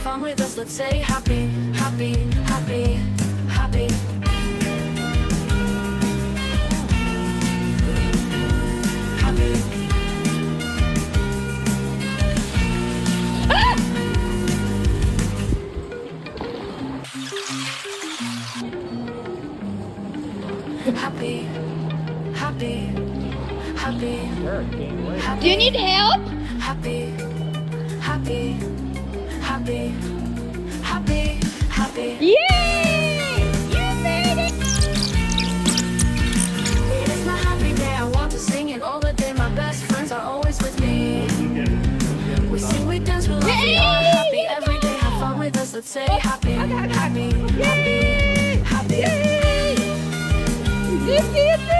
have fun with us. Let's say happy, happy, happy, happy. Happy. Happy, happy, happy, happy. Do you need help? Happy, happy, happy, happy, happy. Yay! You made it! It's my happy day. I want to sing it all the day. My best friends are always with me. We sing, we dance, we laugh, we are happy every day. Have fun with us. Let's say happy, happy, happy, happy. Yay!